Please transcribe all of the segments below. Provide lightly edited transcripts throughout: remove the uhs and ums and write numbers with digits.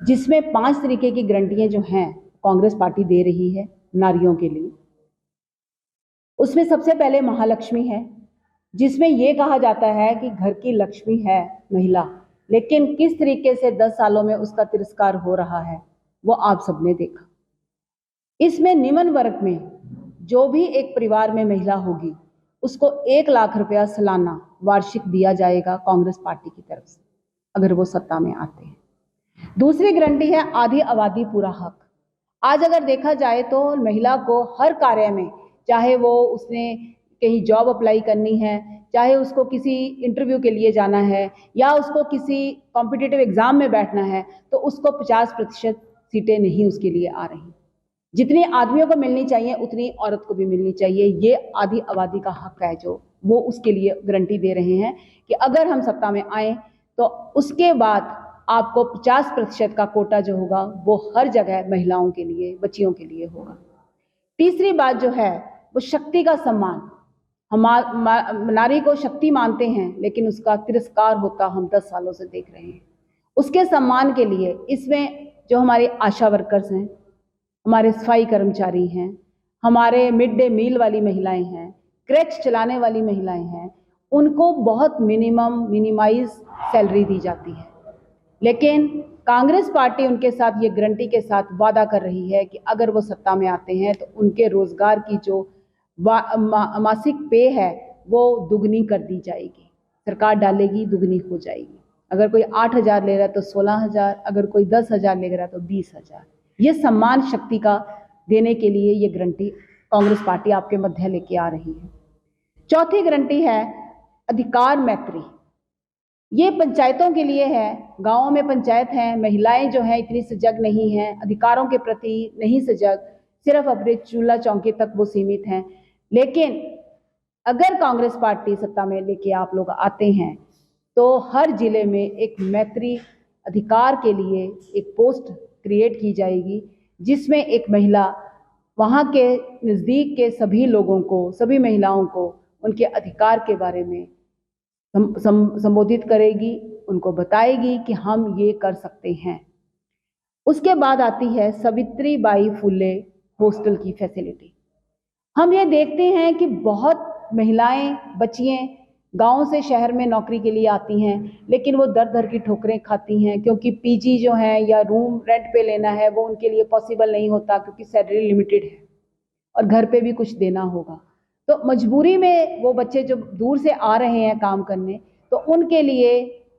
जिसमें 5 तरीके की गारंटियां जो हैं कांग्रेस पार्टी दे रही है नारियों के लिए। उसमें सबसे पहले महालक्ष्मी है, जिसमें यह कहा जाता है कि घर की लक्ष्मी है महिला, लेकिन किस तरीके से 10 सालों में उसका तिरस्कार हो रहा है वो आप सबने देखा। इसमें निम्न वर्ग में जो भी एक परिवार में महिला होगी उसको 1 लाख रुपया सालाना वार्षिक दिया जाएगा कांग्रेस पार्टी की तरफ से, अगर वो सत्ता में आते हैं। दूसरी गारंटी है आधी आबादी पूरा हक। आज अगर देखा जाए तो महिला को हर कार्य में, चाहे वो उसने कहीं जॉब अप्लाई करनी है, चाहे उसको किसी इंटरव्यू के लिए जाना है या उसको किसी कॉम्पिटिटिव एग्जाम में बैठना है, तो उसको 50% सीटें नहीं उसके लिए आ रही। जितनी आदमियों को मिलनी चाहिए उतनी औरत को भी मिलनी चाहिए। ये आधी आबादी का हक है जो वो उसके लिए गारंटी दे रहे हैं कि अगर हम सत्ता में आए तो उसके बाद आपको 50% का कोटा जो होगा वो हर जगह महिलाओं के लिए, बच्चियों के लिए होगा। तीसरी बात जो है वो शक्ति का सम्मान। हम नारी को शक्ति मानते हैं, लेकिन उसका तिरस्कार होता हम 10 सालों से देख रहे हैं। उसके सम्मान के लिए इसमें जो हमारे आशा वर्कर्स हैं, हमारे सफाई कर्मचारी हैं, हमारे मिड डे मील वाली महिलाएं हैं, क्रेच चलाने वाली महिलाएं हैं, उनको बहुत मिनिमाइज सैलरी दी जाती है। लेकिन कांग्रेस पार्टी उनके साथ ये गारंटी के साथ वादा कर रही है कि अगर वो सत्ता में आते हैं तो उनके रोजगार की जो मासिक पे है वो दुगनी कर दी जाएगी। सरकार डालेगी, दुगनी हो जाएगी। अगर कोई 8,000 ले रहा है तो 16,000, अगर कोई 10,000 ले रहा है तो 20,000। ये सम्मान शक्ति का देने के लिए ये गारंटी कांग्रेस पार्टी आपके मध्य लेके आ रही है। चौथी गारंटी है अधिकार मैत्री। ये पंचायतों के लिए है। गांवों में पंचायत है, महिलाएं जो हैं इतनी सजग नहीं हैं, अधिकारों के प्रति नहीं सजग, सिर्फ अपने चूल्हा चौकी तक वो सीमित हैं। लेकिन अगर कांग्रेस पार्टी सत्ता में लेके आप लोग आते हैं तो हर जिले में एक मैत्री अधिकार के लिए एक पोस्ट क्रिएट की जाएगी, जिसमें एक महिला वहाँ के नज़दीक के सभी लोगों को, सभी महिलाओं को उनके अधिकार के बारे में संबोधित करेगी, उनको बताएगी कि हम ये कर सकते हैं। उसके बाद आती है सावित्री बाई फुले हॉस्टल की फैसिलिटी। हम ये देखते हैं कि बहुत महिलाएं, बच्चियां गांव से शहर में नौकरी के लिए आती हैं, लेकिन वो दर दर की ठोकरें खाती हैं, क्योंकि पीजी जो है या रूम रेंट पे लेना है वो उनके लिए पॉसिबल नहीं होता, क्योंकि सैलरी लिमिटेड है और घर पे भी कुछ देना होगा। तो मजबूरी में वो बच्चे जो दूर से आ रहे हैं काम करने, तो उनके लिए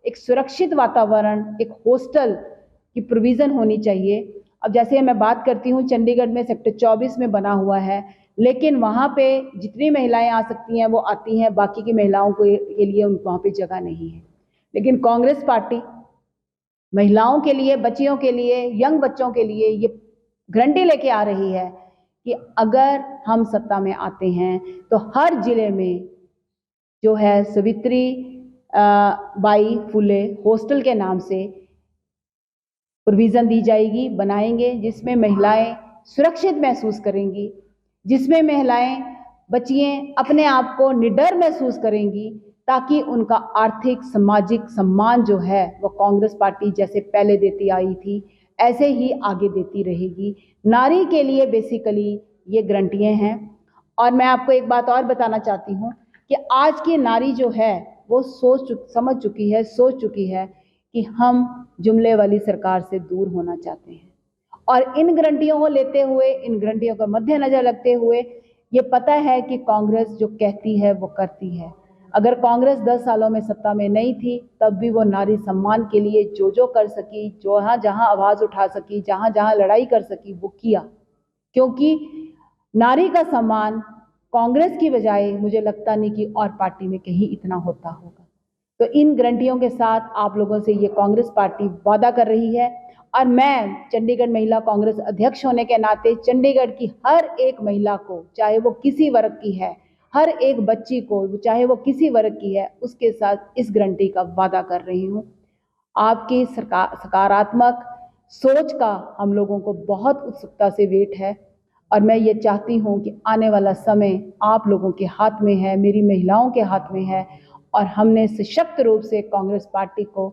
एक सुरक्षित वातावरण, एक हॉस्टल की प्रोविज़न होनी चाहिए। अब जैसे मैं बात करती हूँ, चंडीगढ़ में सेक्टर 24 में बना हुआ है, लेकिन वहाँ पे जितनी महिलाएं आ सकती हैं वो आती हैं, बाकी की महिलाओं के लिए वहाँ पे जगह नहीं है। लेकिन कांग्रेस पार्टी महिलाओं के लिए, बच्चियों के लिए, यंग बच्चों के लिए ये गारंटी लेके आ रही है कि अगर हम सत्ता में आते हैं तो हर जिले में जो है सावित्री बाई फुले हॉस्टल के नाम से प्रोविज़न दी जाएगी, बनाएंगे, जिसमें महिलाएं सुरक्षित महसूस करेंगी, जिसमें महिलाएं, बच्चियां अपने आप को निडर महसूस करेंगी, ताकि उनका आर्थिक सामाजिक सम्मान जो है वो कांग्रेस पार्टी जैसे पहले देती आई थी ऐसे ही आगे देती रहेगी। नारी के लिए बेसिकली ये गारंटियां हैं। और मैं आपको एक बात और बताना चाहती हूँ कि आज की नारी जो है वो समझ चुकी है, सोच चुकी है कि हम जुमले वाली सरकार से दूर होना चाहते हैं। और इन गारंटियों को लेते हुए, इन गारंटियों का मद्देनजर रखते हुए ये पता है कि कांग्रेस जो कहती है वो करती है। अगर कांग्रेस 10 सालों में सत्ता में नहीं थी तब भी वो नारी सम्मान के लिए जो कर सकी, जहाँ जहाँ आवाज़ उठा सकी, जहाँ जहाँ लड़ाई कर सकी वो किया, क्योंकि नारी का सम्मान कांग्रेस की बजाय मुझे लगता नहीं कि और पार्टी में कहीं इतना होता होगा। तो इन गारंटियों के साथ आप लोगों से ये कांग्रेस पार्टी वादा कर रही है। और मैं चंडीगढ़ महिला कांग्रेस अध्यक्ष होने के नाते चंडीगढ़ की हर एक महिला को, चाहे वो किसी वर्ग की है, हर एक बच्ची को, चाहे वो किसी वर्ग की है, उसके साथ इस गारंटी का वादा कर रही हूँ। आपकी सकारात्मक सोच का हम लोगों को बहुत उत्सुकता से वेट है और मैं ये चाहती हूँ कि आने वाला समय आप लोगों के हाथ में है, मेरी महिलाओं के हाथ में है और हमने सशक्त रूप से कांग्रेस पार्टी को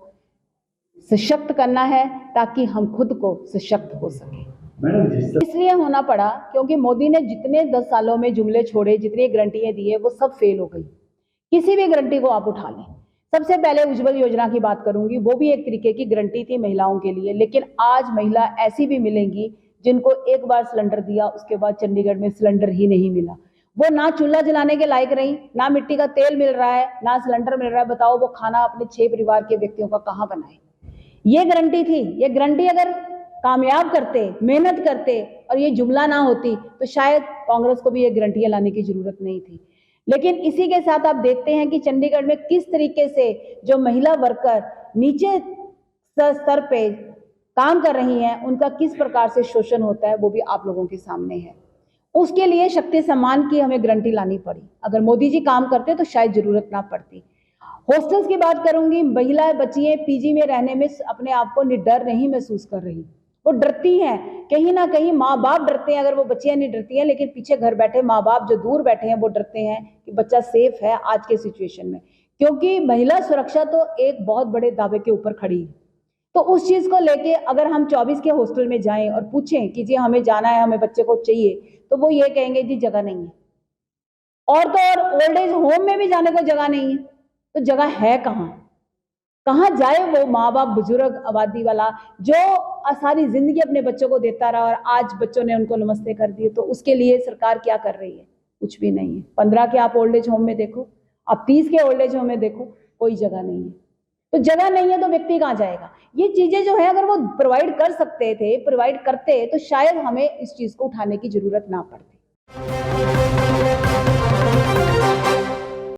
सशक्त करना है ताकि हम खुद को सशक्त हो सके। इसलिए होना पड़ा क्योंकि मोदी ने जितने 10 सालों में जुमले छोड़े, जितनी गारंटियां दी है, वो सब फेल हो गई। किसी भी गारंटी को आप उठा लें। सबसे पहले उज्जवल योजना की बात करूंगी, वो भी एक तरीके की गारंटी थी महिलाओं के लिए, लेकिन आज महिला ऐसी भी मिलेंगी जिनको एक बार सिलेंडर दिया, उसके बाद चंडीगढ़ में सिलेंडर ही नहीं मिला। वो ना चूल्हा जलाने के लायक रही, ना मिट्टी का तेल मिल रहा है, ना सिलेंडर मिल रहा है। बताओ वो खाना अपने 6 परिवार के व्यक्तियों का कहां बनाए। ये गारंटी थी। ये गारंटी अगर कामयाब करते, मेहनत करते और ये जुमला ना होती तो शायद कांग्रेस को भी ये गारंटियां लाने की जरूरत नहीं थी। लेकिन इसी के साथ आप देखते हैं कि चंडीगढ़ में किस तरीके से जो महिला वर्कर नीचे स्तर पे काम कर रही हैं, उनका किस प्रकार से शोषण होता है, वो भी आप लोगों के सामने है। उसके लिए शक्ति सम्मान की हमें गारंटी लानी पड़ी। अगर मोदी जी काम करते तो शायद जरूरत ना पड़ती। हॉस्टल्स की बात करूंगी, महिलाएं बच्चियां पीजी में रहने में अपने आप को निडर नहीं महसूस कर रही। वो डरती हैं, कहीं ना कहीं माँ बाप डरते हैं। अगर वो बच्चियां नहीं डरती हैं, लेकिन पीछे घर बैठे माँ बाप जो दूर बैठे हैं वो डरते हैं कि बच्चा सेफ है आज के सिचुएशन में, क्योंकि महिला सुरक्षा तो एक बहुत बड़े दावे के ऊपर खड़ी है। तो उस चीज को लेके अगर हम 24 के हॉस्टल में जाएं और पूछें कि जी हमें जाना है, हमें बच्चे को चाहिए, तो वो ये कहेंगे जी जगह नहीं है। और तो और ओल्ड एज होम में भी जाने को जगह नहीं है, तो जगह है कहाँ? कहाँ जाए वो माँ बाप, बुजुर्ग आबादी वाला जो सारी जिंदगी अपने बच्चों को देता रहा और आज बच्चों ने उनको नमस्ते कर दिए। तो उसके लिए सरकार क्या कर रही है? कुछ भी नहीं है। 15 के आप ओल्ड एज होम में देखो, आप 30 के ओल्ड एज होम में देखो, कोई जगह नहीं है। तो जगह नहीं है तो व्यक्ति कहाँ जाएगा? ये चीजें जो है अगर वो प्रोवाइड कर सकते थे, प्रोवाइड करते, तो शायद हमें इस चीज को उठाने की जरूरत ना पड़ती।